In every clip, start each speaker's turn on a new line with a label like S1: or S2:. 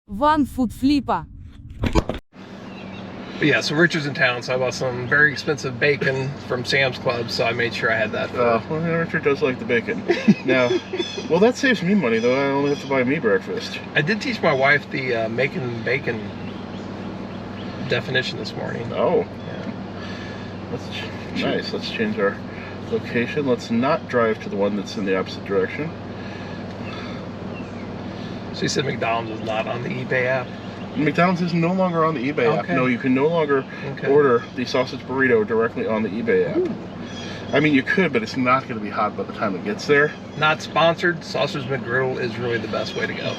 S1: One-foot-flipper.
S2: Yeah, so Richard's in town, so I bought some very expensive bacon from Sam's Club, so I made sure I had that.
S3: Well, Richard does like the bacon. Now, well, that saves me money, though. I only have to buy me breakfast.
S2: I did teach my wife the making bacon definition this morning.
S3: Oh.
S2: Yeah.
S3: Nice. Let's change our location. Let's not drive to the one that's in the opposite direction.
S2: So you said McDonald's is not on the eBay app?
S3: McDonald's is no longer on the eBay app. No, you can no longer order the sausage burrito directly on the eBay app. Ooh. I mean, you could, but it's not going to be hot by the time it gets there.
S2: Not sponsored. Sausage McGriddle is really the best way to go.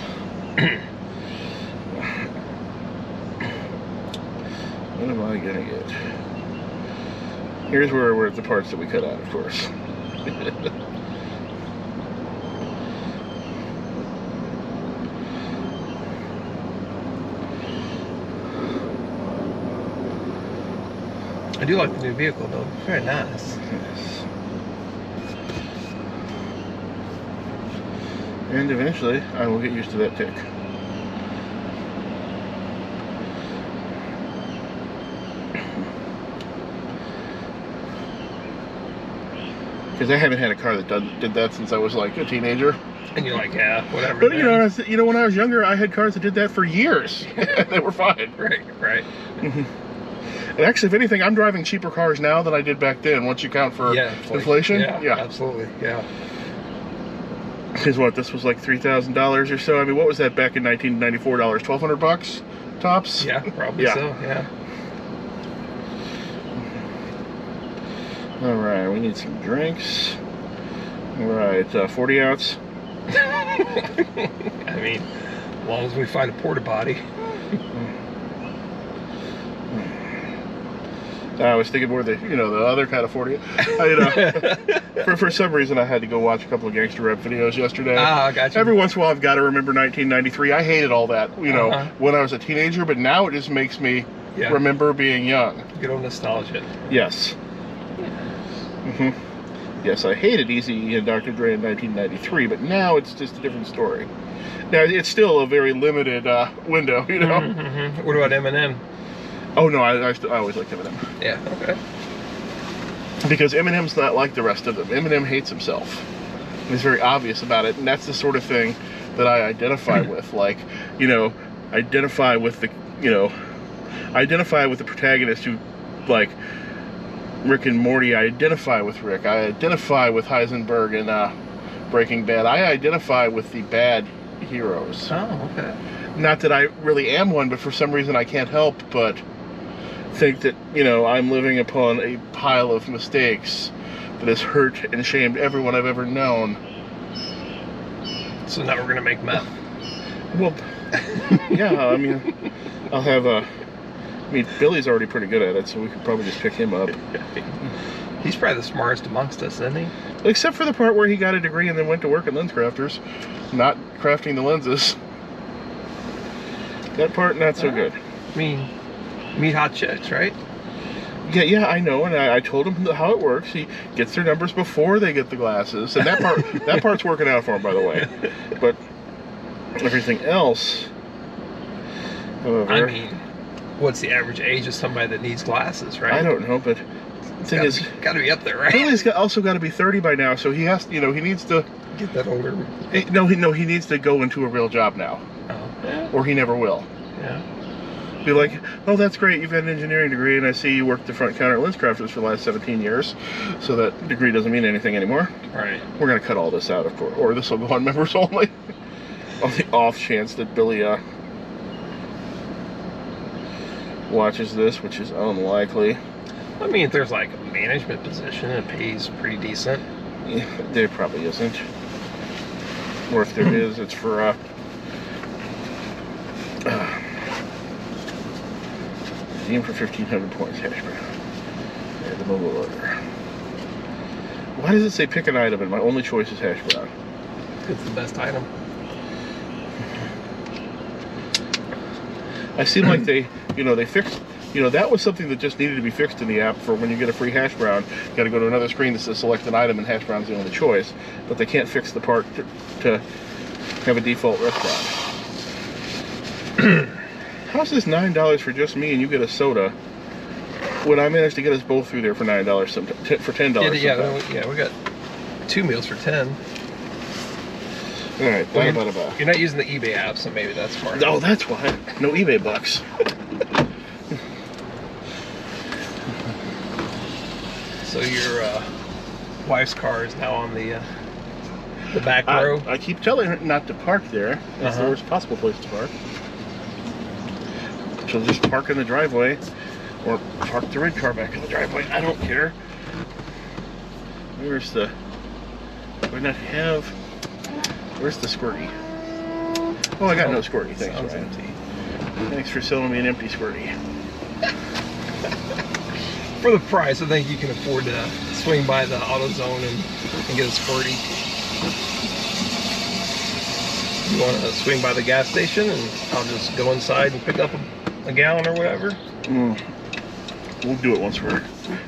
S3: What am I going to get? Here's where we're at the parts that we cut out, of course.
S2: I do like the new vehicle, though. Very nice.
S3: Yes. And eventually, I will get used to that tick. Because I haven't had a car that did that since I was like a teenager.
S2: And you're like, yeah, whatever.
S3: But you know, when I was younger, I had cars that did that for years. They were fine.
S2: Right.
S3: And actually, if anything, I'm driving cheaper cars now than I did back then, once you count for inflation.
S2: Yeah, absolutely, yeah.
S3: Because what, this was like $3,000 or so? I mean, what was that back in 1994 dollars? $1,200 tops?
S2: Yeah, probably so, yeah.
S3: All right, we need some drinks. All right, 40 ounce.
S2: I mean, as long as we find a porta potty.
S3: I was thinking more the other kind of 40. For some reason I had to go watch a couple of gangster rap videos yesterday.
S2: Ah, gotcha.
S3: Every once in a while I've got to remember 1993. I hated all that, when I was a teenager, but now it just makes me remember being young.
S2: Good old nostalgia.
S3: Yes. Yes, I hated Eazy and Dr. Dre in 1993, but now it's just a different story. Now it's still a very limited window,
S2: What about Eminem?
S3: Oh no, I always liked Eminem.
S2: Yeah, okay.
S3: Because Eminem's not like the rest of them. Eminem hates himself. He's very obvious about it, and that's the sort of thing that I identify with. Like, identify with the protagonist who, like, Rick and Morty. I identify with Rick. I identify with Heisenberg in Breaking Bad. I identify with the bad heroes.
S2: Oh, okay.
S3: Not that I really am one, but for some reason I can't help but think that, I'm living upon a pile of mistakes that has hurt and shamed everyone I've ever known.
S2: So now we're going to make meth.
S3: Well, yeah, I mean, I'll have Billy's already pretty good at it, so we could probably just pick him up.
S2: He's probably the smartest amongst us, isn't he?
S3: Except for the part where he got a degree and then went to work at Lens Crafters, not crafting the lenses. That part, not so good.
S2: I mean, meet hot chicks, right?
S3: Yeah, I know, and I told him how it works. He gets their numbers before they get the glasses, and that part's working out for him, by the way. But everything else, however,
S2: I mean, what's the average age of somebody that needs glasses, right?
S3: I don't know, but the thing is,
S2: got to be up there, right?
S3: Billy's also got to be 30 by now, so he has, he needs to
S2: get that older.
S3: He needs to go into a real job now.
S2: Oh, yeah.
S3: Or he never will.
S2: Yeah.
S3: Be like, oh, that's great, you've got an engineering degree, and I see you worked the front counter at Lens Crafters for the last 17 years, so that degree doesn't mean anything anymore.
S2: Right.
S3: We're going to cut all this out, of course, or this will go on members only. On the off chance that Billy watches this, which is unlikely.
S2: I mean, if there's like a management position and it pays pretty decent.
S3: Yeah, there probably isn't. Or if there is, it's for aim for 1,500 points, hash brown. Yeah, the mobile order. Why does it say pick an item and my only choice is hash brown?
S2: It's the best item.
S3: I seem like they fixed, that was something that just needed to be fixed in the app for when you get a free hash brown. You got to go to another screen that says select an item and hash brown's the only choice. But they can't fix the part to have a default restaurant. How's this $9 for just me and you get a soda when I managed to get us both through there for $9 for $10?
S2: Yeah, we got 2 meals for 10.
S3: All right,
S2: you're not using the eBay app, so maybe that's smart.
S3: Oh, that's why. No eBay bucks.
S2: So your wife's car is now on the back row.
S3: I keep telling her not to park there. It's the worst possible place to park. She'll just park in the driveway, or park the red car back in the driveway. I don't care. Where's the? Do I not have? Where's the squirty? Oh, I got no squirty. Thanks, Ryan.
S2: Empty.
S3: Thanks for selling me an empty squirty.
S2: For the price, I think you can afford to swing by the AutoZone and get a squirty. You want to swing by the gas station, and I'll just go inside and pick up a gallon or whatever.
S3: We'll do it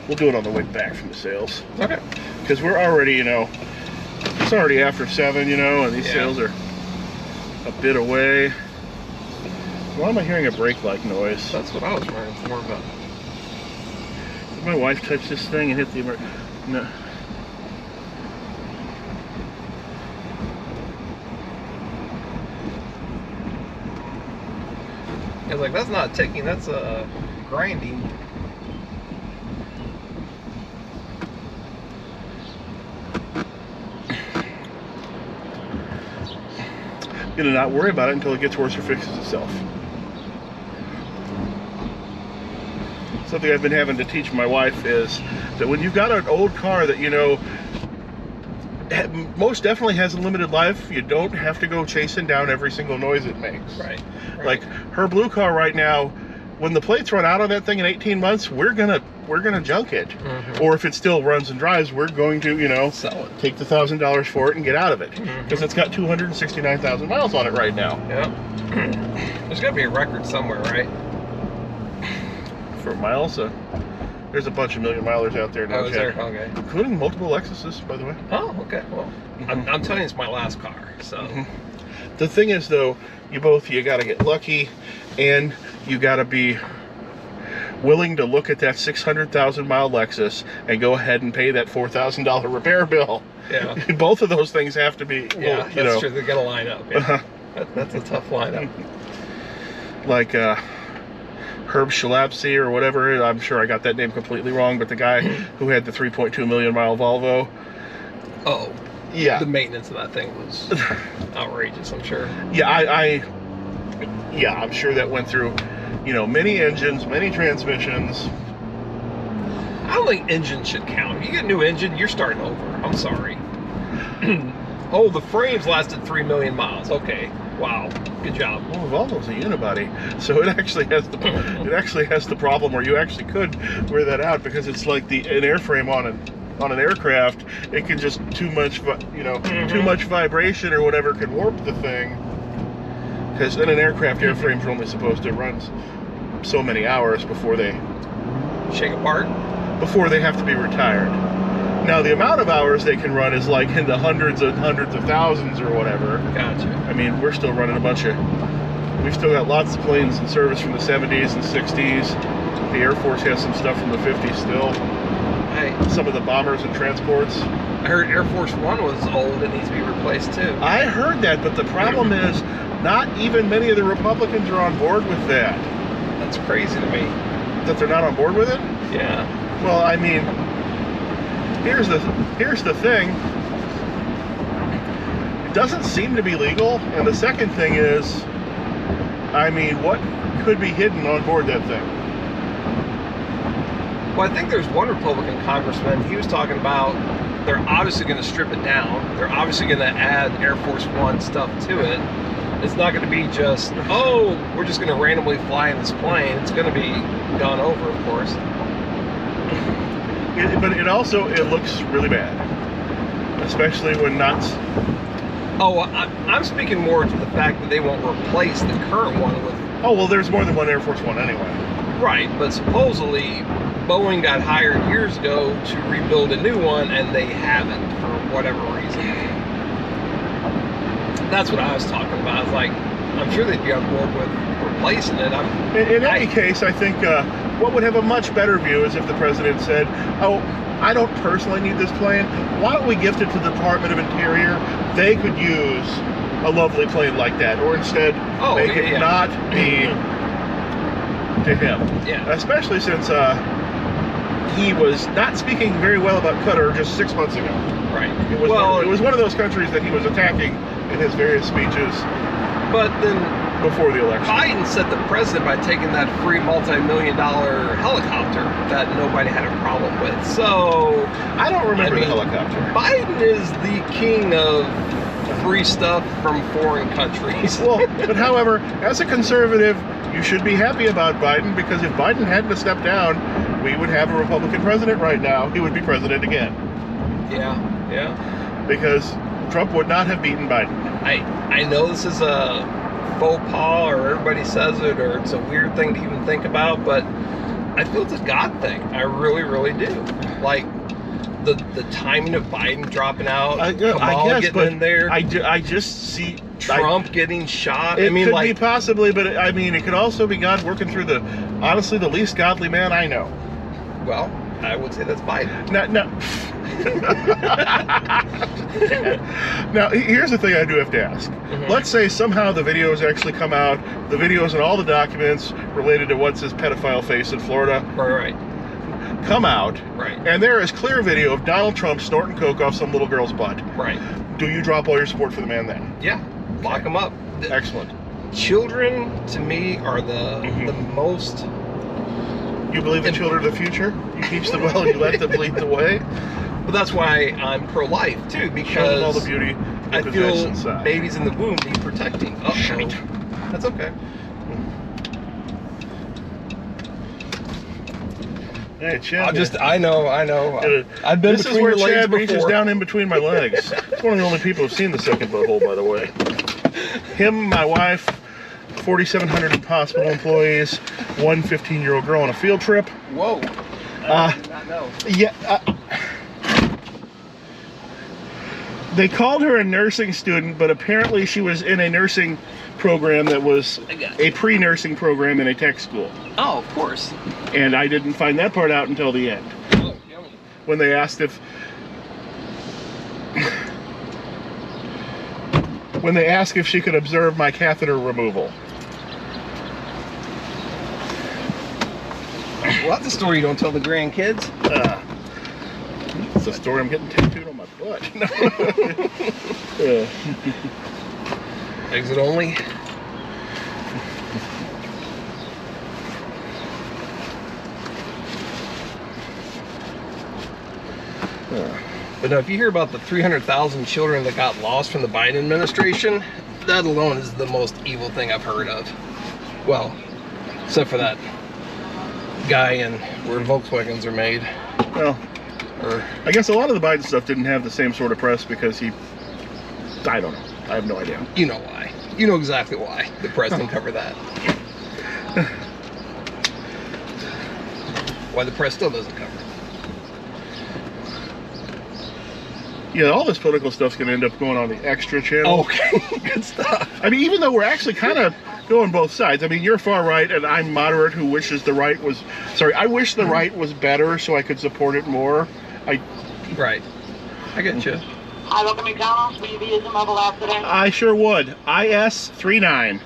S3: we'll do it on the way back from the sales.
S2: Okay.
S3: Because we're already, it's already after 7, and these sales are a bit away. Why am I hearing a brake-like noise?
S2: That's what I was wondering more about.
S3: Did my wife touch this thing and hit the no.
S2: I was like, that's not ticking, that's grinding.
S3: Gonna not worry about it until it gets worse or fixes itself. Something I've been having to teach my wife is that when you've got an old car that most definitely has a limited life, you don't have to go chasing down every single noise it makes.
S2: Right.
S3: Like her blue car right now, when the plates run out on that thing in 18 months, we're gonna junk it. Or if it still runs and drives, we're going to
S2: sell it.
S3: Take the $1,000 for it and get out of it, because it's got 269,000 miles on it right now.
S2: Yeah. There's got to be a record somewhere, right?
S3: For miles, there's a bunch of million milers out there now.
S2: Oh, is there? Okay.
S3: Including multiple Lexuses, by the way.
S2: Oh, okay. Well, I'm telling you, it's my last car, so.
S3: The thing is, though, you got to get lucky, and you got to be willing to look at that 600,000 mile Lexus and go ahead and pay that $4,000 repair bill.
S2: Yeah.
S3: Both of those things have to be.
S2: Yeah, that's true. They got to line up. Yeah. That's a tough lineup.
S3: Like Herb Shalapsy or whatever. I'm sure I got that name completely wrong, but the guy who had the 3.2 million mile Volvo.
S2: Oh.
S3: Yeah.
S2: The maintenance of that thing was outrageous, I'm sure.
S3: Yeah, I'm sure that went through, many engines, many transmissions.
S2: I don't think engines should count. If you get a new engine, you're starting over. I'm sorry. Oh, the frames lasted 3 million miles. Okay. Wow. Good job.
S3: Well, the Volvo's a unibody, so it actually has the problem where you actually could wear that out, because it's like an airframe on an aircraft. It can just too much vibration or whatever can warp the thing. Because in an aircraft, airframes are only supposed to run so many hours before they
S2: shake apart,
S3: before they have to be retired. Now, the amount of hours they can run is like in the hundreds of thousands or whatever.
S2: Gotcha.
S3: I mean, we're still running we've still got lots of planes in service from the 70s and 60s. The Air Force has some stuff from the 50s still. Some of the bombers and transports.
S2: I heard Air Force One was old and needs to be replaced too.
S3: I heard that, but the problem is not even many of the Republicans are on board with that.
S2: That's crazy to me.
S3: That they're not on board with it?
S2: Yeah.
S3: Well, I mean, here's the thing. It doesn't seem to be legal, and the second thing is, I mean, what could be hidden on board that thing?
S2: Well, I think there's one Republican congressman, he was talking about they're obviously going to strip it down. They're obviously going to add Air Force One stuff to it. It's not going to be just, oh, we're just going to randomly fly in this plane. It's going to be gone over, of course.
S3: But it looks really bad. Especially when not...
S2: Oh, I'm speaking more to the fact that they won't replace the current one with...
S3: Oh, well, there's more than one Air Force One anyway.
S2: Right, but supposedly Boeing got hired years ago to rebuild a new one, and they haven't for whatever reason. That's what I was talking about. I was like, I'm sure they'd be on board with replacing it.
S3: In any case, I think what would have a much better view is if the president said, "Oh, I don't personally need this plane. Why don't we gift it to the Department of Interior? They could use a lovely plane like that, or instead make it not be to him."
S2: Yeah.
S3: Especially since he was not speaking very well about Qatar just 6 months ago.
S2: Right.
S3: It was one of those countries that he was attacking in his various speeches.
S2: But then
S3: before the election,
S2: Biden set the precedent by taking that free multi-million-dollar helicopter that nobody had a problem with. So
S3: I don't remember the helicopter.
S2: Biden is the king of free stuff from foreign countries.
S3: Well, but however, as a conservative, you should be happy about Biden, because if Biden hadn't have stepped down, we would have a Republican president right now. He would be president again.
S2: Yeah.
S3: Because Trump would not have beaten Biden.
S2: I know this is a faux pas, or everybody says it, or it's a weird thing to even think about, but I feel it's a God thing. I really, really do. Like the timing of Biden dropping out, Kamala getting in there.
S3: I just see
S2: Trump getting shot.
S3: It could be possibly, but it could also be God working through honestly, the least godly man I know.
S2: Well, I would say that's Biden.
S3: No. Now, here's the thing I do have to ask. Mm-hmm. Let's say somehow the videos actually come out, the videos and all the documents related to what's his pedophile face in Florida.
S2: Right.
S3: Come out.
S2: Right.
S3: And there is clear video of Donald Trump snorting coke off some little girl's butt.
S2: Right.
S3: Do you drop all your support for the man then?
S2: Yeah. Lock him up.
S3: Excellent.
S2: Children, to me, are the most...
S3: You believe in children of the future? You teach them well and you let them lead the way?
S2: Well, that's why I'm pro-life, too, because
S3: show them all the beauty
S2: I feel babies in the womb need protecting.
S3: Shite.
S2: That's okay.
S3: Hey, Chad.
S2: I know. I've been
S3: this
S2: between
S3: is where
S2: your
S3: Chad
S2: legs
S3: reaches
S2: before.
S3: down in between my legs. It's one of the only people who've seen the second butthole, by the way. Him, my wife, 4,700 hospital employees, one 15-year-old girl on a field trip.
S2: Whoa. I did not know.
S3: Yeah. They called her a nursing student, but apparently she was in a nursing program that was a pre-nursing program in a tech school.
S2: Oh, of course.
S3: And I didn't find that part out until the end.
S2: Oh, yummy.
S3: When they asked if she could observe my catheter removal.
S2: Well, that's a story you don't tell the grandkids.
S3: It's a story I'm getting tattooed on my butt.
S2: Exit only. But no, if you hear about the 300,000 children that got lost from the Biden administration, that alone is the most evil thing I've heard of. Well, except for that guy and where Volkswagens are made.
S3: Well, I guess a lot of the Biden stuff didn't have the same sort of press because I don't know. I have no idea.
S2: You know why. You know exactly why the press didn't cover that. Why the press still doesn't cover it.
S3: Yeah, all this political stuff's going to end up going on the extra channel.
S2: Okay, good stuff.
S3: I mean, even though we're actually kind of going both sides. I mean, you're far right, and I'm moderate who wishes the right was... Sorry, I wish the right was better so I could support it more.
S2: Right. I get you.
S1: Hi, welcome to McDonald's. Will you be using mobile app today?
S3: I sure would. IS39.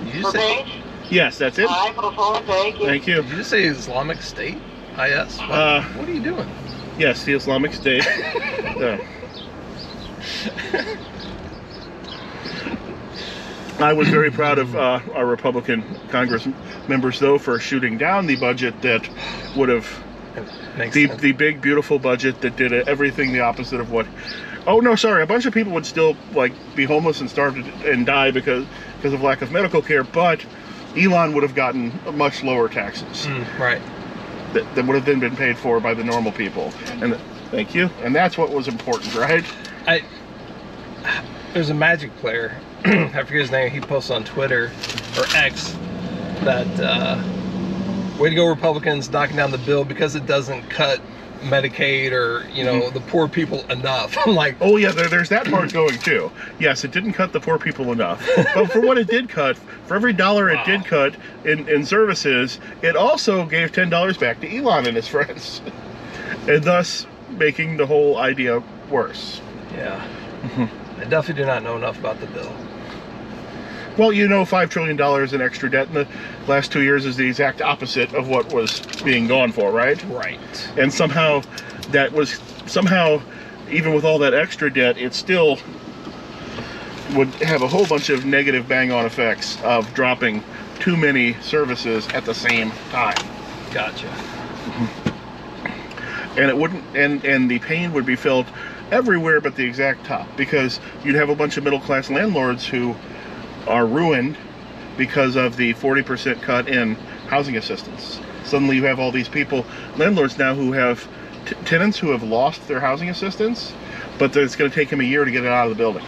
S2: Did you say...
S1: Page?
S3: Yes, that's it.
S1: All right, put a forward, thank you.
S3: Thank you.
S2: Did you say Islamic State? IS? What are you doing?
S3: Yes, the Islamic State. I was very proud of our Republican Congress members, though, for shooting down the budget that would have... The big, beautiful budget that did everything the opposite of what... Oh, no, sorry. A bunch of people would still be homeless and starve and die because of lack of medical care, but Elon would have gotten much lower taxes.
S2: Right.
S3: That would have then been paid for by the normal people. And thank you. And that's what was important, right?
S2: There's a Magic player, I forget his name, he posts on Twitter, or X, that way to go Republicans knocking down the bill because it doesn't cut Medicaid or, you know, the poor people enough. I'm like,
S3: oh yeah, there's that part going too. Yes, it didn't cut the poor people enough, but for what it did cut, for every dollar it did cut in services, it also gave $10 back to Elon and his friends, and thus making the whole idea worse.
S2: Yeah. I definitely do not know enough about the bill.
S3: Well, you know, $5 trillion in extra debt in the last 2 years is the exact opposite of what was being gone for, right?
S2: Right.
S3: And somehow, even with all that extra debt, it still would have a whole bunch of negative bang-on effects of dropping too many services at the same time.
S2: Gotcha.
S3: And it wouldn't, and the pain would be felt everywhere but the exact top, because you'd have a bunch of middle-class landlords who are ruined because of the 40% cut in housing assistance. Suddenly you have all these people, landlords now, who have tenants who have lost their housing assistance, but it's going to take them a year to get it out of the building.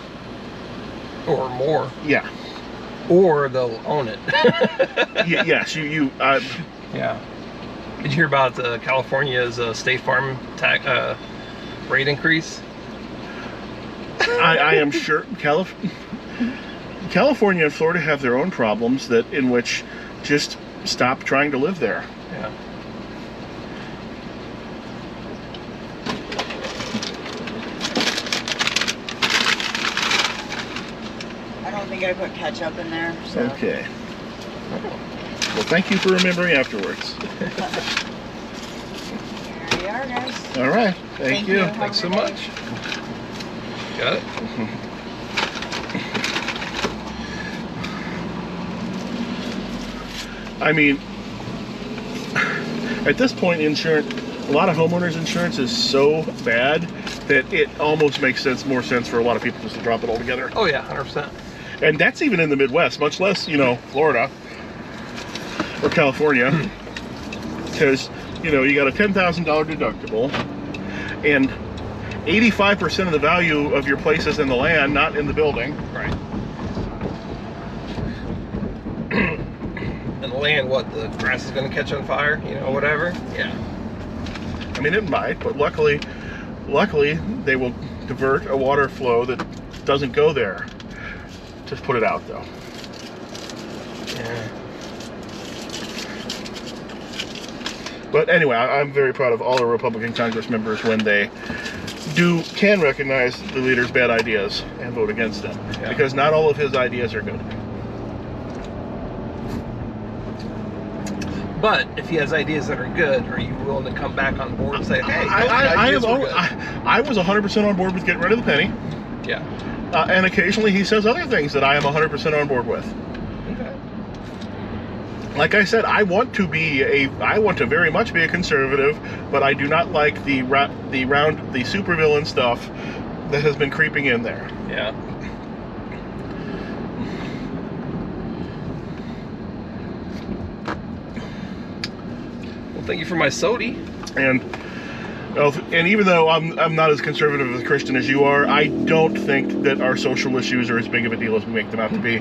S2: Or more.
S3: Yeah.
S2: Or they'll own it.
S3: Yes,
S2: yeah. Did you hear about California's State Farm tax rate increase?
S3: I am sure California and Florida have their own problems in which just stop trying to live there.
S2: Yeah.
S4: I don't think I put ketchup in there. So.
S3: Okay. Well, thank you for remembering afterwards.
S4: Here we are, guys.
S3: All right. Thank you.
S2: Thanks so much. Got it?
S3: I mean, at this point, a lot of homeowners insurance is so bad that it almost makes more sense for a lot of people just to drop it altogether.
S2: Oh yeah, 100%.
S3: And that's even in the Midwest, much less, Florida or California. Because, you got a $10,000 deductible, and 85% of the value of your place is in the land, not in the building.
S2: Right. And the land, the grass is going to catch on fire, whatever. Yeah.
S3: I mean, it might, but luckily, they will divert a water flow that doesn't go there. Just put it out, though.
S2: Yeah.
S3: But anyway, I'm very proud of all the Republican Congress members when they can recognize the leader's bad ideas and vote against them. Yeah. Because not all of his ideas are good.
S2: But if he has ideas that are good, are you willing to come back on board and say, hey,
S3: I was 100% on board with getting rid of the penny.
S2: Yeah.
S3: And occasionally he says other things that I am 100% on board with.
S2: Okay.
S3: Like I said, I want to very much be a conservative, but I do not like the supervillain stuff that has been creeping in there.
S2: Yeah. Well, thank you for my sody.
S3: And even though I'm not as conservative as a Christian as you are, I don't think that our social issues are as big of a deal as we make them out to be,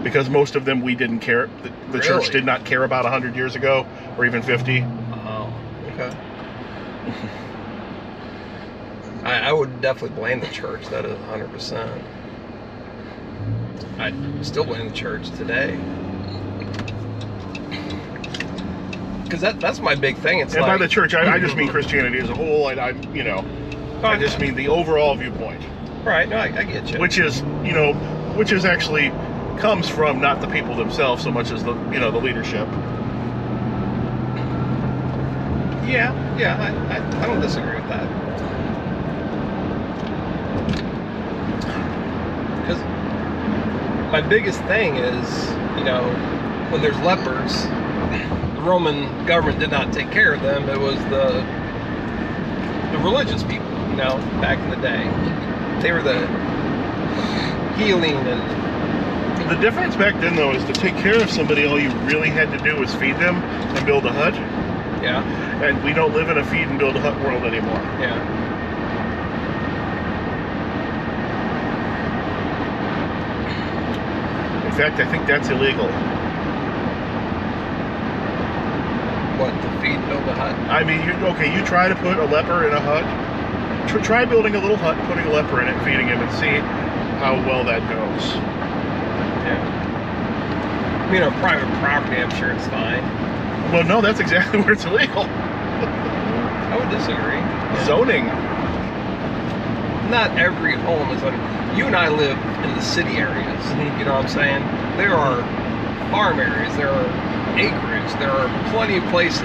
S3: because most of them we didn't care. The church did not care about 100 years ago, or even 50.
S2: Oh, okay. I would definitely blame the church. That is 100%. I still blame the church today. Because that's my big thing. It's
S3: and
S2: like,
S3: by the church, I just mean Christianity as a whole. I just mean the overall viewpoint.
S2: Right? No, I get you.
S3: Which is actually comes from not the people themselves so much as the leadership.
S2: Yeah. I don't disagree with that. Because my biggest thing is, when there's lepers, the Roman government did not take care of them. It was the religious people, back in the day. They were the healing and...
S3: The difference back then, though, is to take care of somebody, all you really had to do was feed them and build a hut.
S2: Yeah.
S3: And we don't live in a feed and build a hut world anymore.
S2: Yeah.
S3: In fact, I think that's illegal.
S2: What, to feed build a hut.
S3: I mean, you try to put a leper in a hut. Try building a little hut, putting a leper in it, feeding him, and see how well that goes.
S2: Yeah. I mean, on private property, I'm sure it's fine.
S3: Well, no, that's exactly where it's illegal.
S2: I would disagree.
S3: Zoning.
S2: Not every home is under. You and I live in the city areas. You know what I'm saying? There are farm areas. There are acreage. There are plenty of places.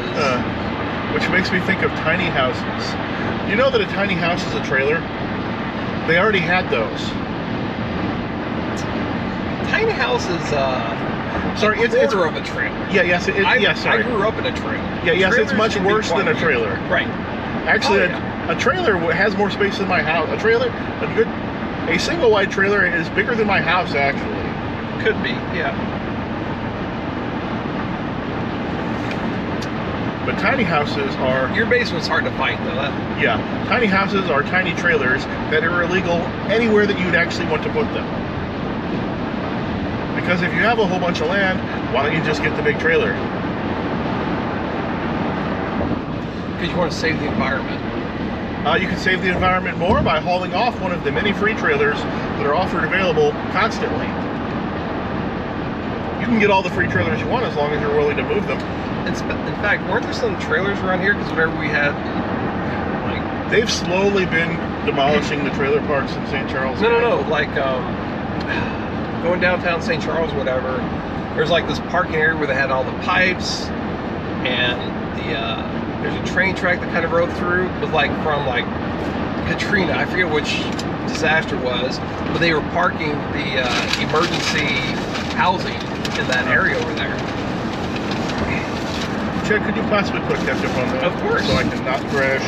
S3: Which makes me think of tiny houses. You know that a tiny house is a trailer? They already had those.
S2: Tiny house is
S3: sorry,
S2: it's quarter of a trailer.
S3: Yeah, yes, sorry.
S2: I grew up in a trailer.
S3: Yeah, yes, it's much
S2: Trailers
S3: worse than a trailer.
S2: Right.
S3: Actually,
S2: Oh, yeah.
S3: a trailer has more space than my house. A single wide trailer is bigger than my house, actually.
S2: Could be, yeah.
S3: But tiny houses are...
S2: Your basement's hard to fight, though.
S3: Yeah, tiny houses are tiny trailers that are illegal anywhere that you'd actually want to put them. Because if you have a whole bunch of land, why don't you just get the big trailer?
S2: Because you want to save the environment.
S3: You can save the environment more by hauling off one of the many free trailers that are offered available constantly. You can get all the free trailers you want as long as you're willing to move them.
S2: In fact, weren't there some trailers around here? Because whenever we had, like...
S3: They've slowly been demolishing the trailer parks in St. Charles.
S2: No. Like, going downtown St. Charles, whatever, there's like this parking area where they had all the pipes, and there's a train track that kind of rode through. It was like from like Katrina, I forget which disaster was, but they were parking the emergency housing in that area over there.
S3: Chad, could you possibly put ketchup on that?
S2: Of course.
S3: So I can not crash.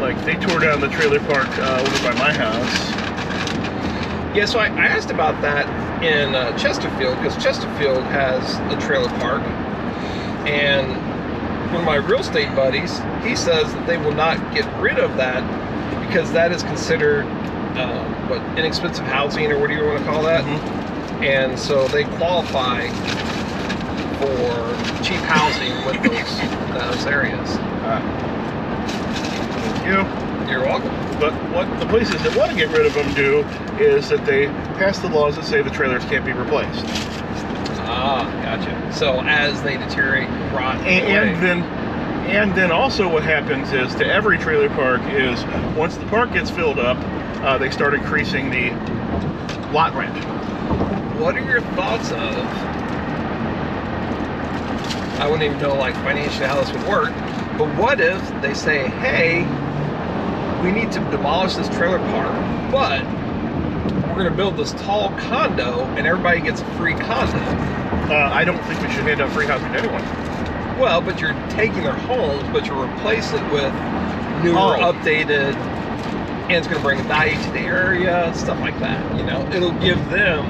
S3: Like, they tore down the trailer park over by my house.
S2: Yeah, so I asked about that in Chesterfield, because Chesterfield has a trailer park, and one of my real estate buddies, he says that they will not get rid of that because that is considered inexpensive housing, or what do you want to call that? And so they qualify for cheap housing with those areas.
S3: Thank you.
S2: You're welcome.
S3: But what the places that want to get rid of them do is that they pass the laws that say the trailers can't be replaced.
S2: Ah, gotcha. So as they deteriorate, rot,
S3: and then also what happens is to every trailer park is once the park gets filled up, they start increasing the lot rent.
S2: What are your thoughts of? I wouldn't even know like financially how this would work, but what if they say, hey, we need to demolish this trailer park, but we're going to build this tall condo and everybody gets a free condo?
S3: I don't think we should hand out free housing to anyone.
S2: Well, but you're taking their homes, but you replace it with newer, updated, and it's going to bring value to the area, stuff like that. You know, it'll give them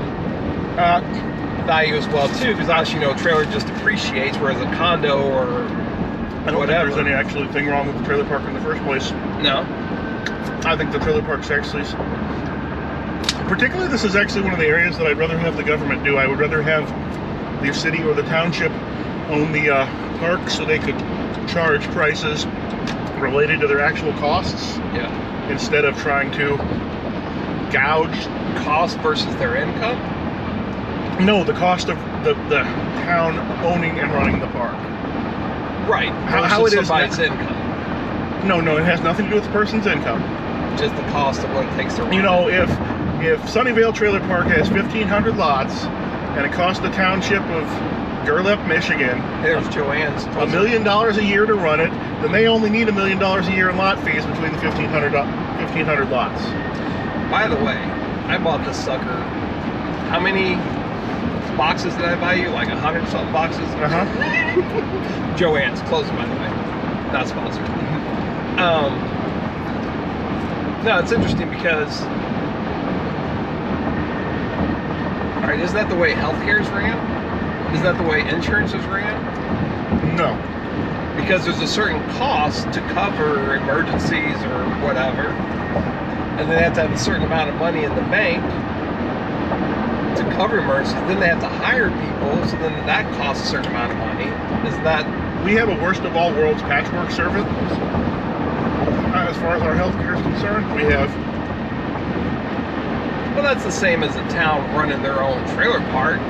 S2: value as well too, because as you know, a trailer just depreciates, whereas a condo or
S3: I don't think there's any actually thing wrong with the trailer park in the first place.
S2: No.
S3: I think the trailer park's actually, particularly this is actually one of the areas that I'd rather have the government do. I would rather have the city or the township own the park so they could charge prices related to their actual costs.
S2: Yeah.
S3: Instead of trying to gouge.
S2: Cost versus their income?
S3: No, the cost of the town owning and running the park.
S2: Right.
S3: How it is
S2: somebody's income.
S3: No, it has nothing to do with the person's income.
S2: Just the cost of what it takes to run.
S3: You know, if Sunnyvale Trailer Park has 1,500 lots and it costs the township of Gurlip, Michigan,
S2: there's Joanne's
S3: $1 million a year to run it, then they only need $1 million a year in lot fees between the 1,500 lots.
S2: By the way, I bought this sucker. How many boxes did I buy you? Like 100-something boxes? Joanne's, closing by the way. Not sponsored. No, it's interesting because, all right, isn't that the way healthcare is ran? Isn't that the way insurance is ran?
S3: No.
S2: Because there's a certain cost to cover emergencies or whatever, and they have to have a certain amount of money in the bank to cover emergencies. Then they have to hire people, so then that costs a certain amount of money. Isn't that?
S3: We have a worst of all worlds patchwork service. As far as our healthcare is concerned, we have.
S2: Well, that's the same as a town running their own trailer park.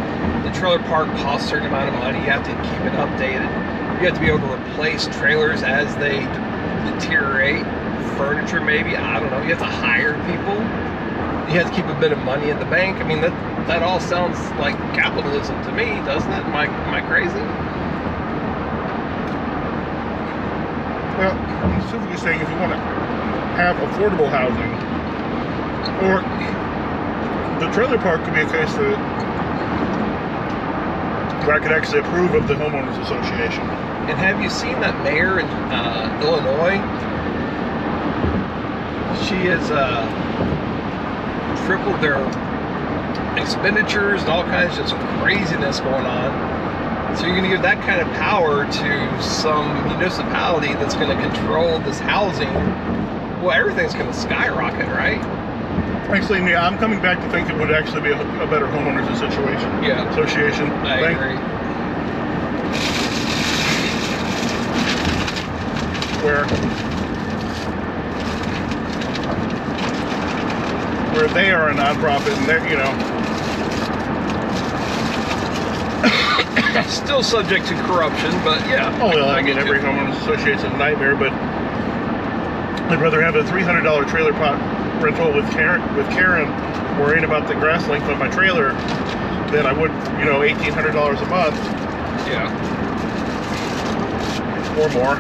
S2: The trailer park costs a certain amount of money. You have to keep it updated. You have to be able to replace trailers as they deteriorate. Furniture, maybe. I don't know. You have to hire people. You have to keep a bit of money in the bank. I mean, that all sounds like capitalism to me, doesn't it? Am I crazy?
S3: Well, I'm specifically saying if you want to have affordable housing, or the trailer park could be a case that where I could actually approve of the homeowners association.
S2: And have you seen that mayor in Illinois? She has tripled their expenditures and all kinds of just craziness going on. So you're going to give that kind of power to some municipality that's going to control this housing. Well, everything's going to skyrocket, right?
S3: Actually, yeah, I'm coming back to think it would actually be a better homeowners association.
S2: Yeah.
S3: Association.
S2: I agree.
S3: Where they are a nonprofit and they're, you know,
S2: still subject to corruption, but yeah.
S3: Oh well, I mean, every homeowners association's a nightmare, but I'd rather have a $300 trailer park rental with Karen worrying about the grass length on my trailer than I would, you know, $1,800 a month.
S2: Yeah.
S3: Or more.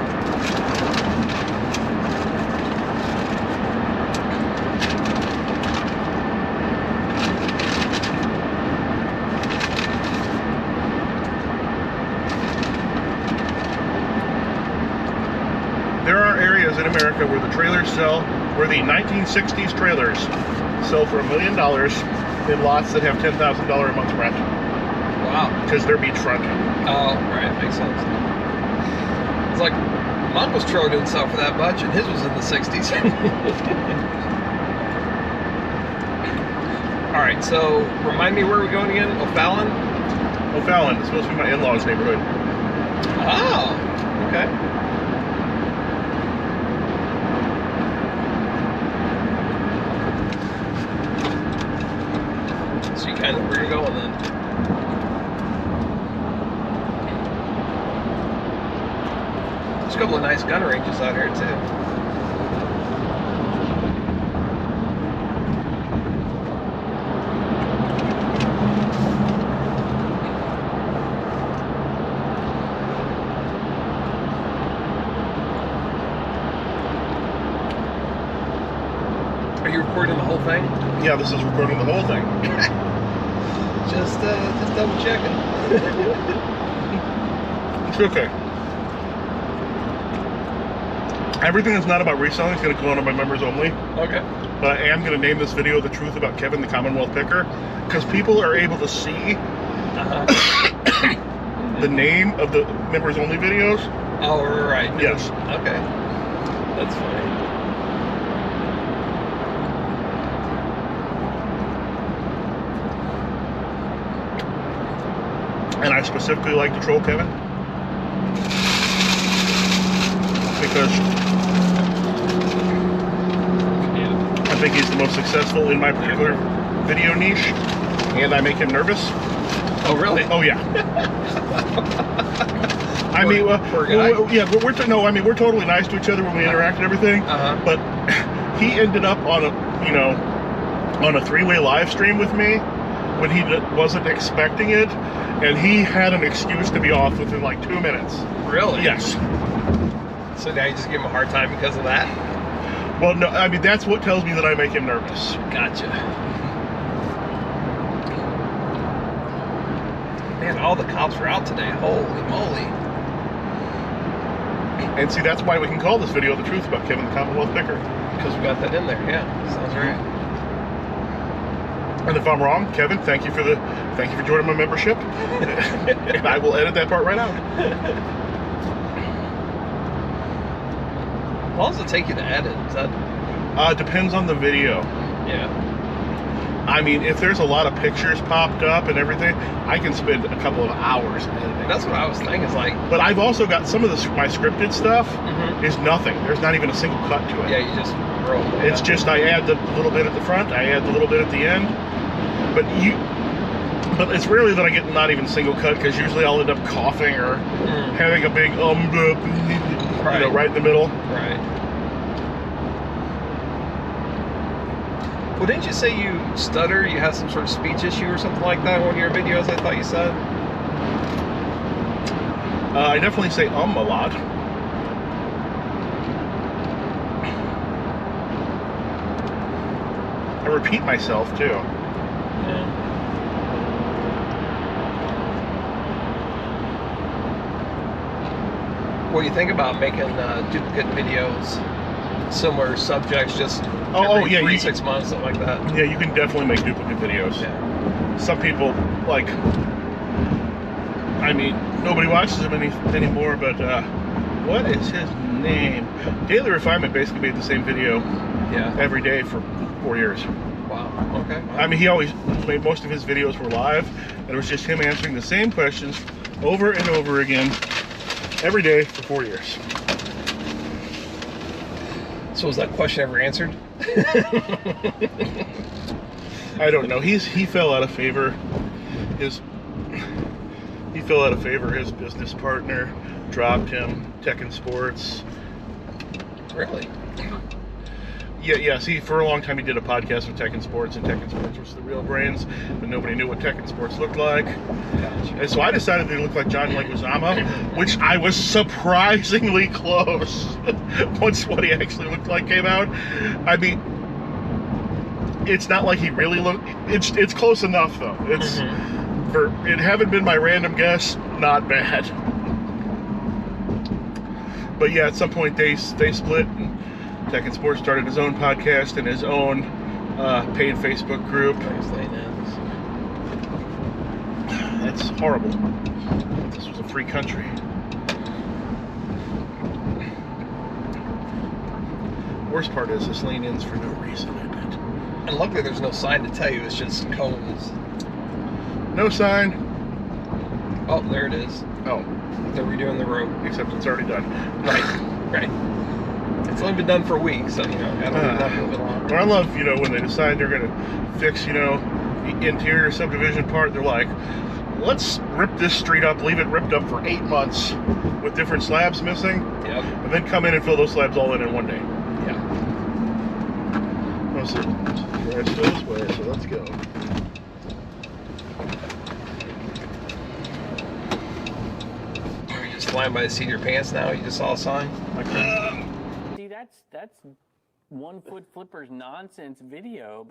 S3: There are areas in America where the trailers sell, where the 1960s trailers sell for $1 million in lots that have $10,000 a month rent.
S2: Wow.
S3: Because they're beachfront.
S2: Oh, right, makes sense. It's like my uncle's trailer didn't sell for that much, and his was in the 60s. All right, so remind me where we're going again? O'Fallon?
S3: O'Fallon. It's supposed to be my in-laws' neighborhood.
S2: Oh, okay. So you kind of where you're going then. There's a couple of nice gun ranges out here too. Are you recording the whole thing?
S3: Yeah, this is recording the whole thing.
S2: Just double checking.
S3: It's okay. Everything that's not about reselling is going to go on my members only.
S2: Okay.
S3: But I am going to name this video "The Truth About Kevin the Commonwealth Picker," because people are able to see the name of the members only videos.
S2: Oh, right.
S3: Yes.
S2: Okay. That's funny.
S3: And I specifically like to troll Kevin because I think he's the most successful in my particular video niche, and I make him nervous.
S2: Oh, really?
S3: Oh yeah. I mean,
S2: poor guy.
S3: we're totally nice to each other when we interact and everything. But he ended up on a three-way live stream with me when he wasn't expecting it, and he had an excuse to be off within like 2 minutes.
S2: Really?
S3: Yes.
S2: So now you just give him a hard time because of that?
S3: Well, no, I mean, that's what tells me that I make him nervous.
S2: Gotcha. Man, all the cops were out today. Holy moly.
S3: And see, that's why we can call this video "The Truth About Kevin the Commonwealth Picker."
S2: Because we got that in there, yeah. Sounds right.
S3: And if I'm wrong, Kevin, thank you for joining my membership. And I will edit that part right out.
S2: How long does it take you to edit? Is that...
S3: Depends on the video.
S2: Yeah.
S3: I mean, if there's a lot of pictures popped up and everything, I can spend a couple of hours editing.
S2: That's what I was thinking. It's like,
S3: But I've also got some of my scripted stuff is nothing. There's not even a single cut to it.
S2: yeah, you just roll.
S3: It's just I add the little bit at the front, I add the little bit at the end. But it's rarely that I get not even single cut, because usually I'll end up coughing or having a big right in the middle.
S2: Right. Well, didn't you say you stutter? You had some sort of speech issue or something like that in one of your videos, I thought you said?
S3: I definitely say a lot. I repeat myself too.
S2: Yeah. What do you think about making duplicate videos, similar subjects, just every 3-6 months, something like that?
S3: Yeah, you can definitely make duplicate videos.
S2: Yeah.
S3: Some people, like, I mean, nobody watches them anymore, but what is his name? Daily Refinement basically made the same video every day for 4 years.
S2: Wow, okay. Wow.
S3: I mean, he always made, most of his videos were live, and it was just him answering the same questions over and over again every day for 4 years.
S2: So was that question ever answered?
S3: I don't know. He fell out of favor. His business partner dropped him. Tech and Sports.
S2: Really?
S3: Yeah. See, for a long time he did a podcast with Tech and Sports, and Tech and Sports was the real brains, but nobody knew what Tech and Sports looked like.
S2: Gotcha.
S3: And so I decided they looked like John Leguizamo, which I was surprisingly close once what he actually looked like came out. I mean, it's not like he really looked. It's close enough though. It haven't been my random guess. Not bad. But yeah, at some point they split. And Tech and Sports started his own podcast and his own paid Facebook group. That's horrible. This was a free country. Worst part is this lane ends for no reason, I bet.
S2: And luckily there's no sign to tell you, it's just cones.
S3: No sign.
S2: Oh, there it is.
S3: Oh.
S2: They're redoing the road.
S3: Except it's already done.
S2: Right. It's only been done for a week, so, you know, gotta leave that a little bit longer.
S3: I love, when they decide they're going to fix, the interior subdivision part, they're like, let's rip this street up, leave it ripped up for 8 months with different slabs missing, and then come in and fill those slabs all in one day.
S2: Yeah.
S3: Oh, so it's this way, so let's go.
S2: Are you just flying by the seat of your pants now? You just saw a sign?
S5: See, that's One Foot Flipper's nonsense video.